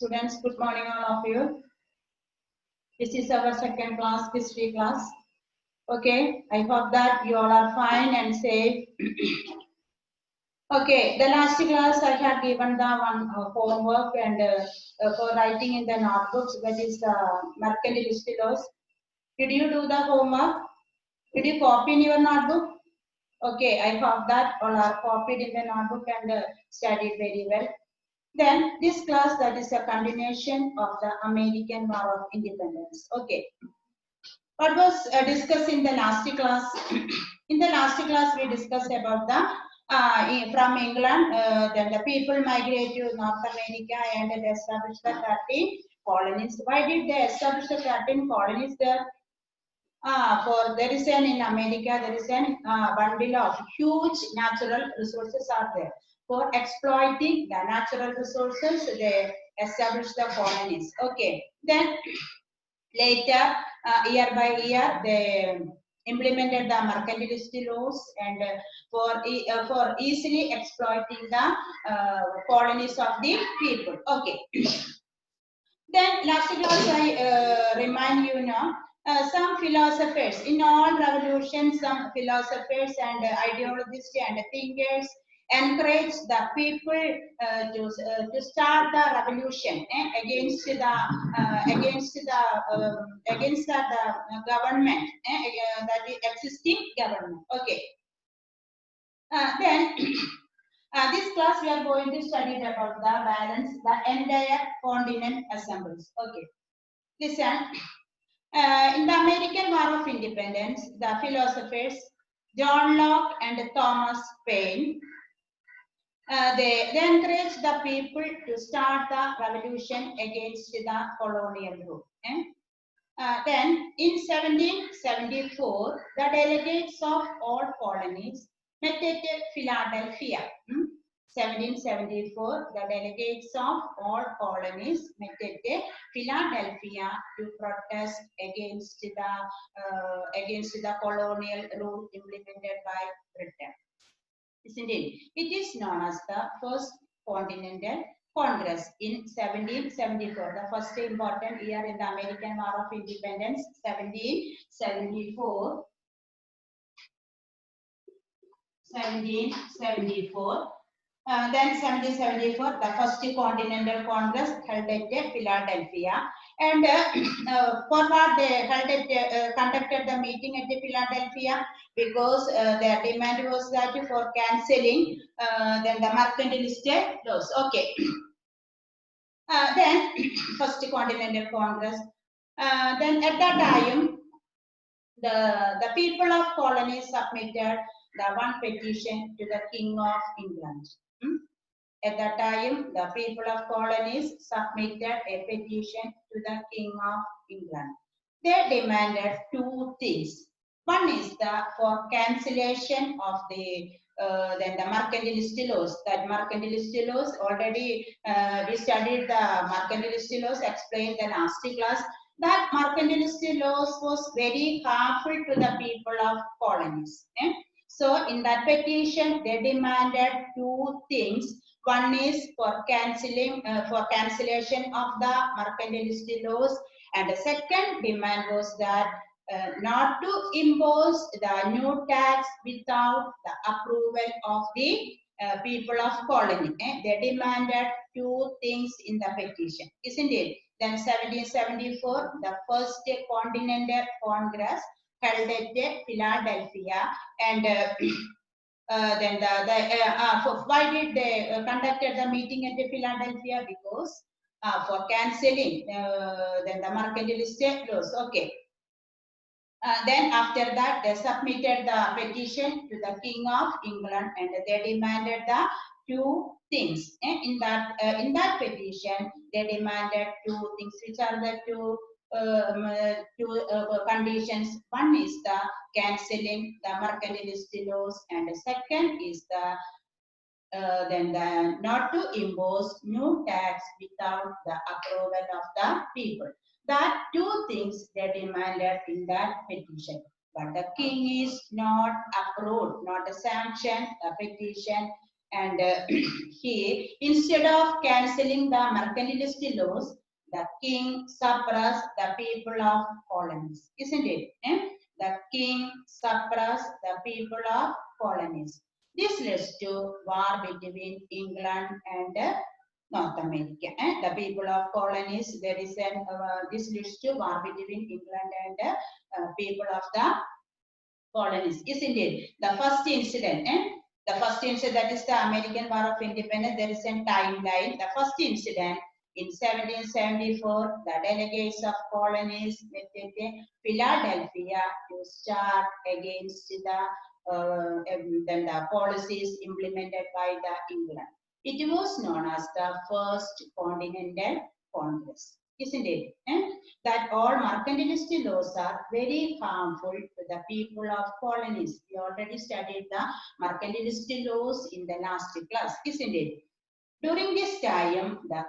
Students, good morning all of you. This is our second class, history class. Okay, I hope that you all are fine and safe. Okay, the last class I had given the one homework and for writing in the notebooks, that is the mercantilist laws. Did you do the homework? Did you copy in your notebook? Okay, I hope that all are copied in the notebook and studied very well. Then this class, that is a continuation of the American War of Independence. Okay. What was discussed in the last class? In the last class, we discussed about the from England, then the people migrate to North America and they established the 13 colonies. Why did they establish the 13 colonies there? For there is an in America, there is an bundle of huge natural resources are there. For exploiting the natural resources, they establish the colonies. Okay. Then later, year by year, they implemented the mercantilist laws and for easily exploiting the colonies of the people. Okay. Then last class I remind you now, some philosophers, in all revolutions, some philosophers and ideologists and thinkers encourage the people to start the revolution against the government, that is existing government. Okay. Then this class we are going to study about the balance, the entire continent assembles. Okay. Listen, in the American War of Independence, the philosophers John Locke and Thomas Paine, they encouraged the people to start the revolution against the colonial rule. Then in 1774, the delegates of all colonies met at Philadelphia. 1774, the delegates of all colonies met at Philadelphia to protest against the colonial rule implemented by Britain. Isn't it? It is known as the First Continental Congress in 1774, the first important year in the American War of Independence, 1774. 1774. Then 1774, the first Continental Congress held at Philadelphia. And for what they conducted the meeting at Philadelphia, because their demand was that for cancelling then the mercantilist laws. Okay. Then first Continental Congress. Then at that time, the people of colonies submitted the one petition to the King of England. At that time, the people of colonies submitted a petition to the King of England. They demanded two things. One is for cancellation of the then the mercantilist laws. That mercantilist laws already we studied the mercantilist laws, explained the last class. That mercantilist laws was very harmful to the people of colonies. So in that petition, they demanded two things. One is for cancellation of the mercantilist laws, and the second demand was that not to impose the new tax without the approval of the people of colony. They demanded two things in the petition, isn't it? Then 1774, the first Continental Congress held at Philadelphia, and then why did they conducted the meeting at Philadelphia? Because for cancelling then the mercantilist laws. Okay. Then after that, they submitted the petition to the King of England, and they demanded the two things. In that petition, they demanded two things, which are the two conditions. One is the cancelling the mercantilist laws, and the second is the not to impose new tax without the approval of the people. That two things they demanded in that petition. But the king is not approved, not sanctioned the petition. And he, instead of cancelling the mercantilist laws, the king suppressed the people of colonies, isn't it? The king suppressed the people of colonies. This leads to war between England and North America. The people of colonies, there is an this leads to war between England and people of the colonies, isn't it? The first incident, the first incident, that is the American War of Independence, there is a timeline. The first incident in 1774, the delegates of colonies met at Philadelphia to start against then the policies implemented by the England. It was known as the First Continental Congress, isn't it? That all mercantilist laws are very harmful to the people of colonies. We already studied the mercantilist laws in the last class, isn't it? During this time, the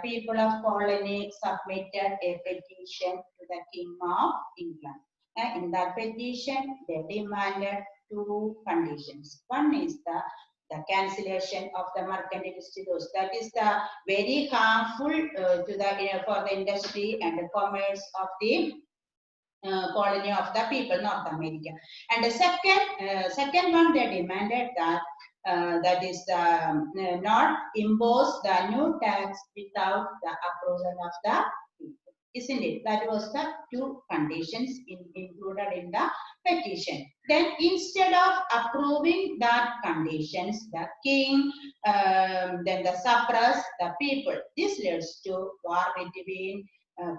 people of colony submitted a petition to the King of England. In that petition, they demanded two conditions. One is the cancellation of the mercantilist laws. That is the very harmful to the for the industry and the commerce of the colony of the people, North America. And the second one, they demanded that that is not impose the new tax without the approval of the people, isn't it? That was the two conditions included in the petition. Then instead of approving that conditions, the king then the suppress the people. This leads to war between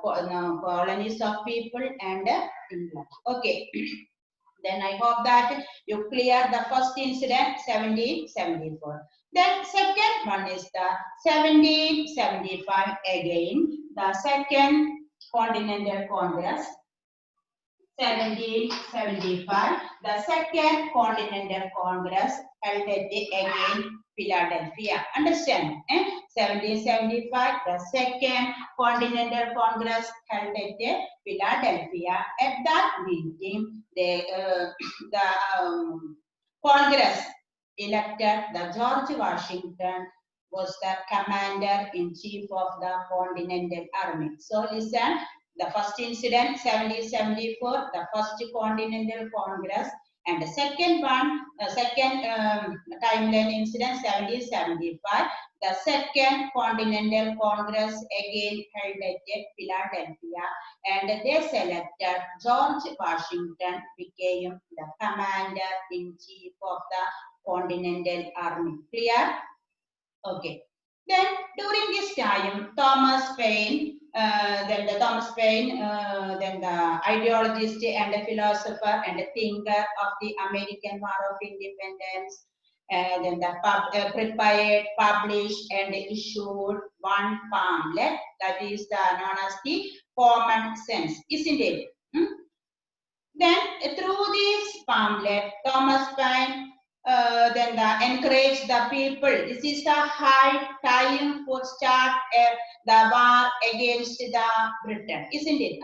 colonies of people and England. Okay. Then I hope that you clear the first incident, 1774. Then second one is the 1775 again, the Second Continental Congress. 1775, the Second Continental Congress held at again Philadelphia. Understand? 1775, the Second Continental Congress held at Philadelphia. At that meeting, the Congress elected the George Washington was the commander-in-chief of the Continental Army. So listen, the first incident, 1774, the first Continental Congress, and the second one, timeline incident, 1775, the Second Continental Congress again held at Philadelphia, and they selected George Washington became the commander-in-chief of the Continental Army. Clear? Okay. Then during this time, Thomas Paine, then the ideologist and the philosopher and the thinker of the American War of Independence, then the prepared, published, and issued one pamphlet that is known as the Common Sense, isn't it? Then through this pamphlet, Thomas Paine encourage the people. This is the high time for start the war against the Britain, isn't it?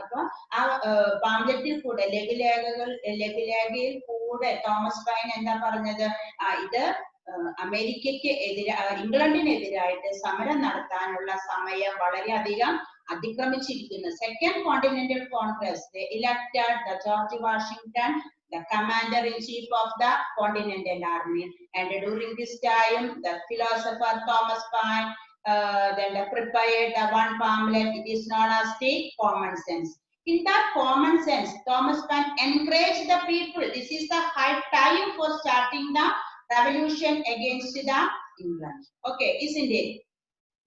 പാംലെറ്റിൽ കൂടെ ലഘുലേഖയിൽ കൂടെ Thomas pine എന്താ പറഞ്ഞത് ഇത് അമേരിക്കയ്ക്ക് ഇംഗ്ലണ്ടിനെതിരായിട്ട് സമരം നടത്താനുള്ള സമയം വളരെയധികം അതിക്രമിച്ചിരിക്കുന്നു. Second Continental Congress, they elected the George Washington the commander-in-chief of the Continental Army, and during this time, the philosopher Thomas Paine then prepared the one pamphlet. It is known as the Common Sense. In that Common Sense, Thomas Paine encouraged the people. This is the high time for starting the revolution against the England. Okay, isn't it?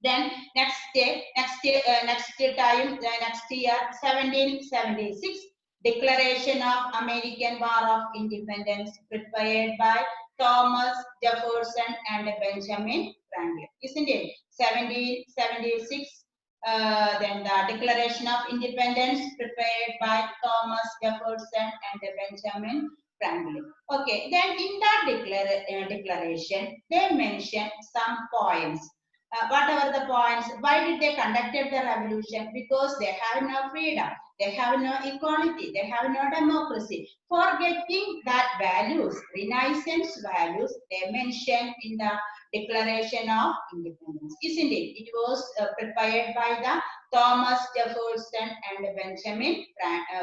Then next year, 1776. Declaration of American War of Independence prepared by Thomas Jefferson and Benjamin Franklin, isn't it? 1776, then the Declaration of Independence prepared by Thomas Jefferson and Benjamin Franklin. Okay, then in that declaration, they mention some points. Whatever the points, why did they conducted the revolution? Because they have no freedom, they have no equality, they have no democracy. Forgetting that values, Renaissance values, they mention in the Declaration of Independence. Isn't it? It was prepared by the Thomas Jefferson and Benjamin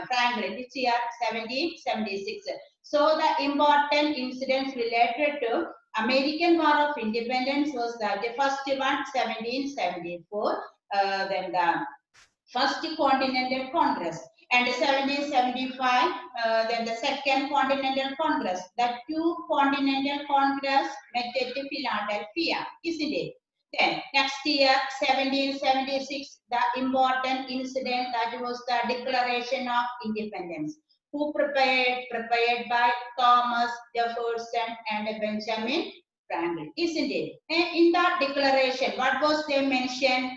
Franklin. This year 1776. So the important incidents related to American War of Independence was the first one, 1774. Then the First Continental Congress, and 1775, then the Second Continental Congress. The two Continental Congress met at Philadelphia, isn't it? Then next year, 1776, the important incident that was the Declaration of Independence. Who prepared? Prepared by Thomas Jefferson and Benjamin Franklin, isn't it? And in that declaration, what was they mentioned?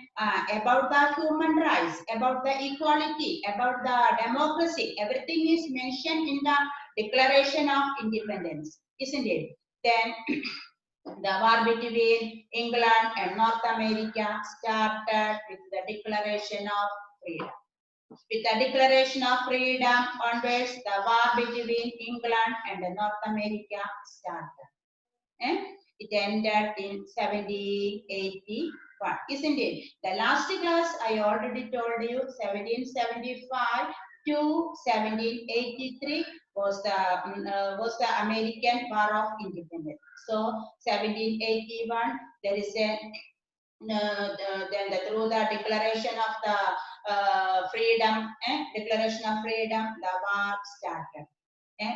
About the human rights, about the equality, about the democracy. Everything is mentioned in the Declaration of Independence, isn't it? Then the war between England and North America started with the Declaration of Freedom. With the Declaration of Freedom onwards, the war between England and North America started. And it ended in 1781, isn't it? The last class I already told you, 1775 to 1783 was the American War of Independence. So 1781, there is a then through the Declaration of the Freedom, Declaration of Freedom, the war started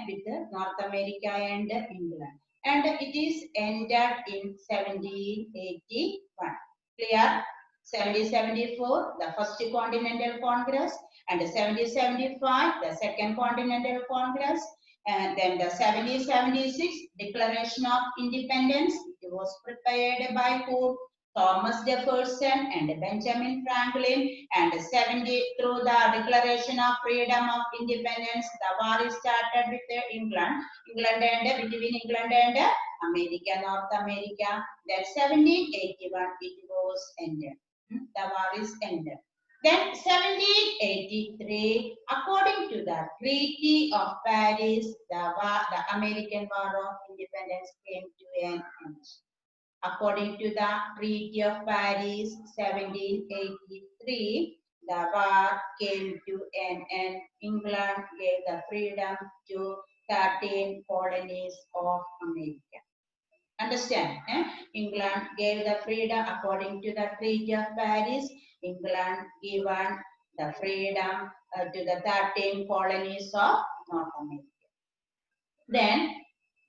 with the North America and England. And it is ended in 1781. Clear? 1774, the First Continental Congress, and 1775, the Second Continental Congress, and then the 1776 Declaration of Independence. It was prepared by who? Thomas Jefferson and Benjamin Franklin, and 70 through the Declaration of Freedom of Independence, the war is started with England and between England and America, North America. Then 1781 it was ended. The war is ended. Then 1783, according to the Treaty of Paris, the American War of Independence came to an end. According to the Treaty of Paris, 1783, the war came to an end. England gave the freedom to 13 colonies of America. Understand? England gave the freedom according to the Treaty of Paris. England given the freedom to the 13 colonies of North America. Then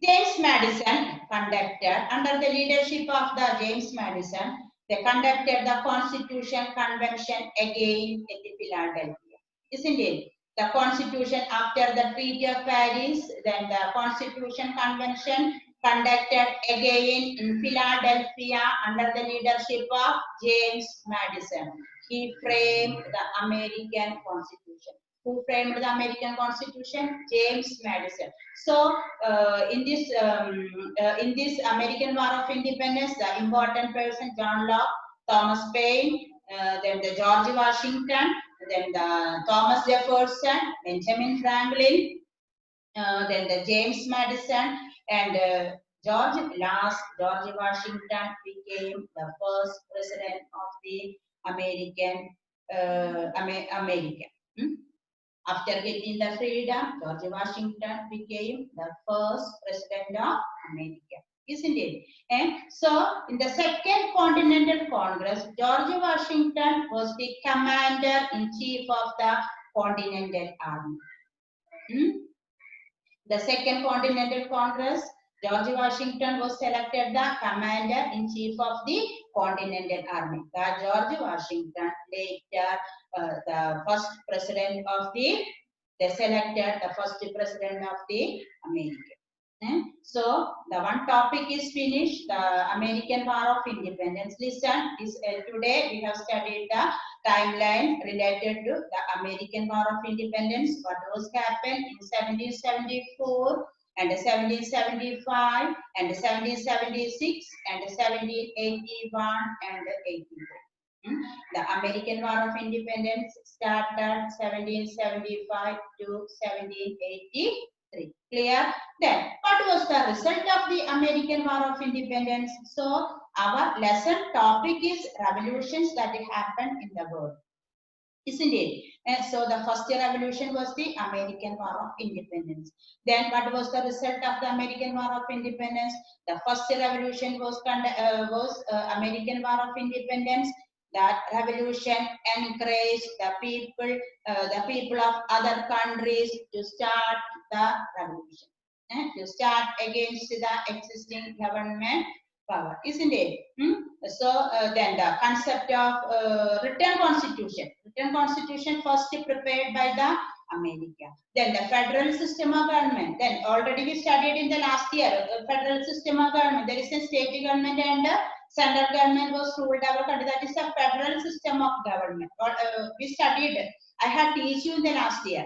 James Madison conducted, under the leadership of the James Madison, they conducted the Constitution Convention again at Philadelphia, isn't it? The Constitution after the Treaty of Paris, then the Constitution Convention conducted again in Philadelphia under the leadership of James Madison. He framed the American Constitution. Who framed the American Constitution? James Madison. So in this American War of Independence, the important person John Locke, Thomas Paine, then the George Washington, then the Thomas Jefferson, Benjamin Franklin, then the James Madison, and George Washington became the first president of the America. After getting the freedom, George Washington became the first president of America, isn't it? And so, in the Second Continental Congress, George Washington was the commander-in-chief of the Continental Army. The Second Continental Congress, George Washington was selected the commander-in-chief of the Continental Army. The George Washington later the first president of they selected the first president of the America. So the one topic is finished, the American War of Independence. Listen, today we have studied the timeline related to the American War of Independence, what was happened in 1774 and 1775 and 1776 and 1781 and 83. The American War of Independence started 1775 to 1783. 3. Clear? Then, what was the result of the American War of Independence? So, our lesson topic is revolutions that happened in the world. Isn't it? And so the first revolution was the American War of Independence. Then what was the result of the American War of Independence? The first revolution was American War of Independence. That revolution encouraged the people of other countries to start the revolution, to start against the existing government power, isn't it? So then the concept of written constitution. Written constitution first prepared by the America. Then the federal system of government. Then already we studied in the last year, federal system of government. There is a state government and central government was ruled our country. That is a federal system of government. We studied. I had teach you in the last year.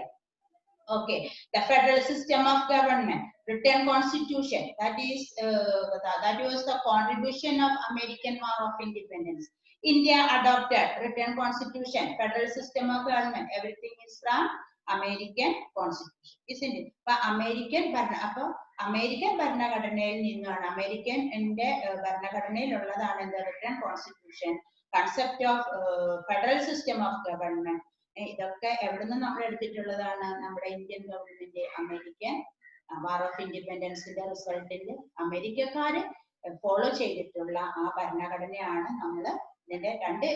Okay, the federal system of government, written constitution. That is that was the contribution of American War of Independence. India adopted written constitution, federal system of government. Everything is from American Constitution, isn't it? But American ഭരണഘടനയിൽ നിന്നാണ് അമേരിക്കന്റെ ഭരണഘടനയിലുള്ളതാണ് the written constitution, concept of federal system of government. ഇതൊക്കെ എവിടെ നിന്ന് നമ്മൾ എടുത്തിട്ടുള്ളതാണ്? നമ്മുടെ Indian government American war of ഇൻഡിപെൻഡൻസിന്റെ റിസൾട്ടിൽ അമേരിക്കക്കാര് ഫോളോ ചെയ്തിട്ടുള്ള ആ ഭരണഘടനയാണ് നമ്മൾ ഇതിന്റെ രണ്ട്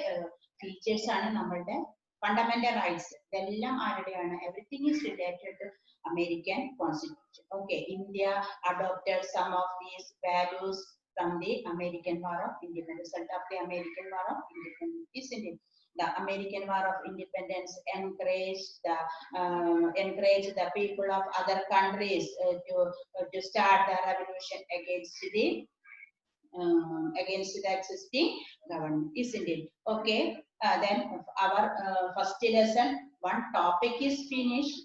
ഫീച്ചേഴ്സ് ആണ് നമ്മളുടെ ഫണ്ടമെന്റൽ റൈറ്റ്സ്. ഇതെല്ലാം ആരുടെയാണ്? Everything is related to American constitution. Okay, India adopted some of these values from the American War of Independence. Result of the American War of Independence, isn't it? The American War of Independence encouraged the people of other countries to start the revolution against the existing government, isn't it? Okay, then our first lesson, one topic is finished.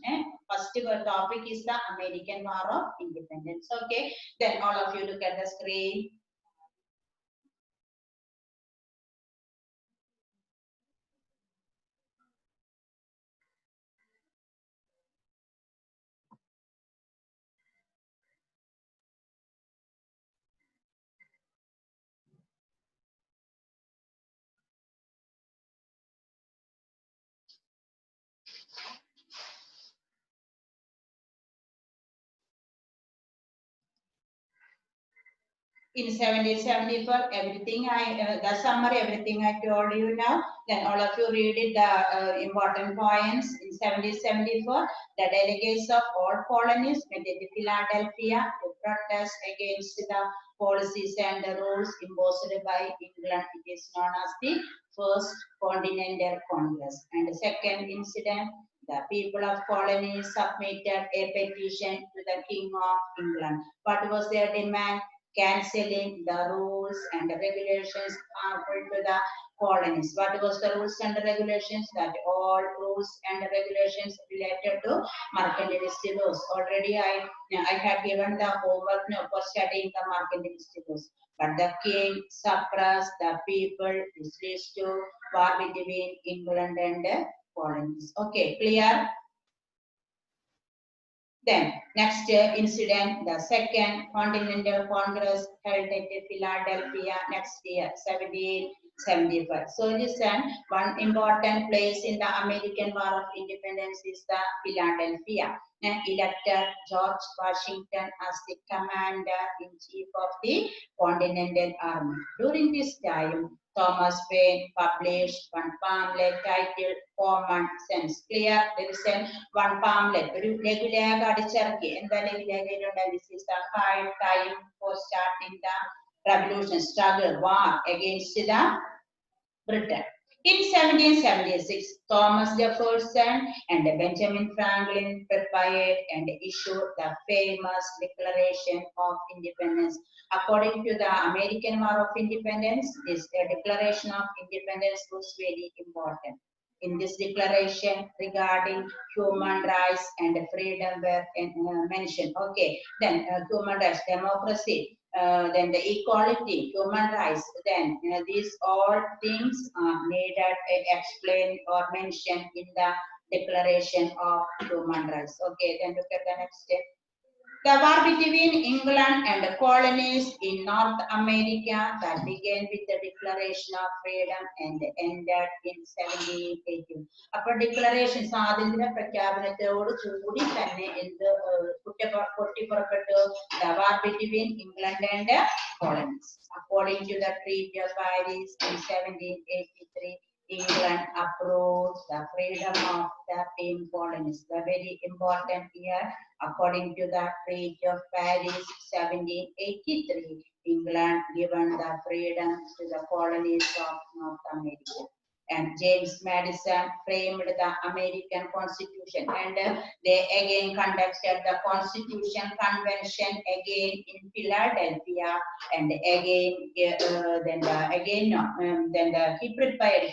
First topic is the American War of Independence. Okay, then all of you look at the screen. In 1774, everything the summary, everything I told you now. Then all of you read it, the important points. In 1774, the delegates of all colonies met at Philadelphia to protest against the policies and the rules imposed by England. It is known as the First Continental Congress. And the second incident, the people of colonies submitted a petition to the King of England. What was their demand? Cancelling the rules and the regulations harmful to the colonies. What was the rules and the regulations? That all rules and the regulations related to mercantilist laws. Already I had given the homework now for studying the mercantilist laws. But the king suppressed the people. This leads to war between England and the colonies. Okay, clear? Then next incident, the Second Continental Congress held at Philadelphia next year, 1775. So listen, one important place in the American War of Independence is the Philadelphia. And elected George Washington as the commander-in-chief of the Continental Army. During this time, Thomas Paine published one pamphlet titled Common Sense. Clear? There is one pamphlet. This is the high time for starting the revolution, struggle, war against the Britain. In 1776, Thomas Jefferson and Benjamin Franklin prepared and issued the famous Declaration of Independence. According to the American War of Independence, this Declaration of Independence was very important. In this declaration regarding human rights and freedom were mentioned. Okay, then human rights, democracy, then the equality, human rights, then these all things are needed explained or mentioned in the Declaration of Human Rights. Okay, then look at the next step. The war between England and the colonies in North America that began with the Declaration of Freedom and ended in 1718. അപ്പോൾ declaration സ്വാതന്ത്ര്യ പ്രഖ്യാപനത്തോട് കൂടി തന്നെ എന്ത് പൊട്ടിപ്പുറപ്പെട്ടു? The war between England and the colonies. According to the Treaty of Paris in 1783, England approved the freedom of the Payne colonies. The very important year, according to the Treaty of Paris 1783, England given the freedom to the colonies of North America. And James Madison framed the American Constitution, and they again conducted the Constitution Convention again in Philadelphia, and again he prepared.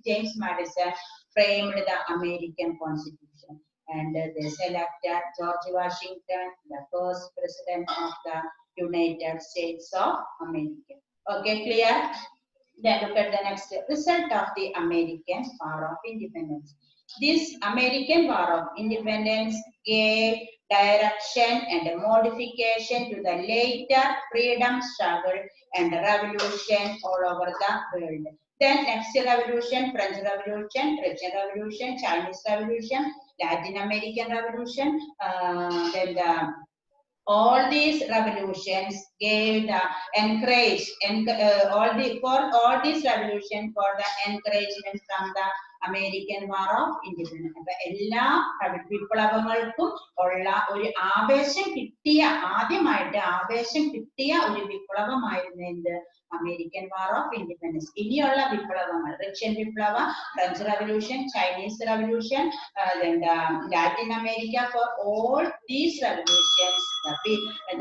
James Madison framed the American Constitution, and they selected George Washington, the first president of the United States of America. Okay, clear? Then look at the next result of the American War of Independence. This American War of Independence gave direction and modification to the later freedom struggle and revolution all over the world. Then next revolution, French Revolution, Russian Revolution, Chinese Revolution, Latin American Revolution, then all these revolutions gave the encourage for all these revolutions for the encouragement from the American War of Independence. അപ്പൊ എല്ലാ വിപ്ലവങ്ങൾക്കും ഉള്ള ഒരു ആവേശം കിട്ടിയ ആദ്യമായിട്ട് ആവേശം കിട്ടിയ ഒരു വിപ്ലവമായിരുന്നു എന്ത് American War of Independence. ഇനിയുള്ള വിപ്ലവങ്ങൾ റഷ്യൻ വിപ്ലവ, French Revolution, Chinese Revolution, then the Latin America, for all these revolutions,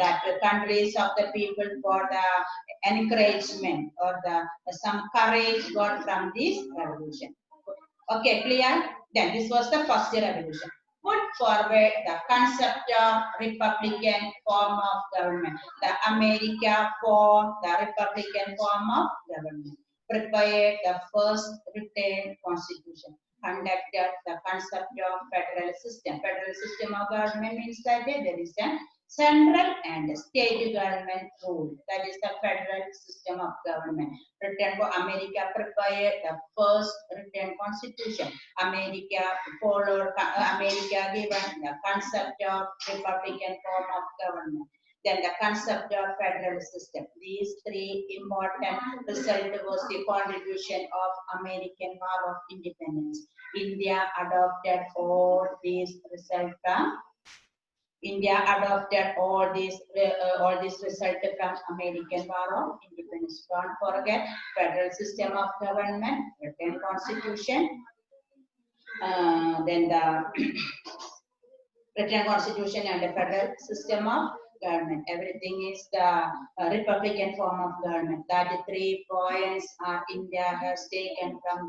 that the countries of the people for the encouragement or some courage got from this revolution. Okay, clear? Then this was the first revolution. Put forward the concept of republican form of government. The America formed the republican form of government. Prepared the first written constitution. Conducted the concept of federal system. Federal system of government means that there is a central and state government rule. That is the federal system of government. Written for America prepared the first written constitution. America followed. America given the concept of republican form of government. Then the concept of federal system. These three important results was the contribution of American War of Independence. India adopted all these results from results from American War of Independence. Don't forget federal system of government, written constitution, then the written constitution and the federal system of government. Everything is the republican form of government. That 3 points India has taken from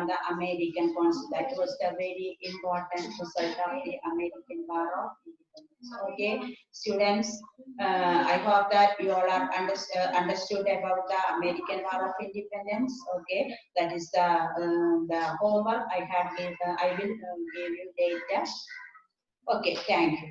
the American Constitution. That was the very important result of the American War of Independence. Okay, students, I hope that you all are understood about the American War of Independence. Okay, that is the homework I will give you later. Okay, thank you.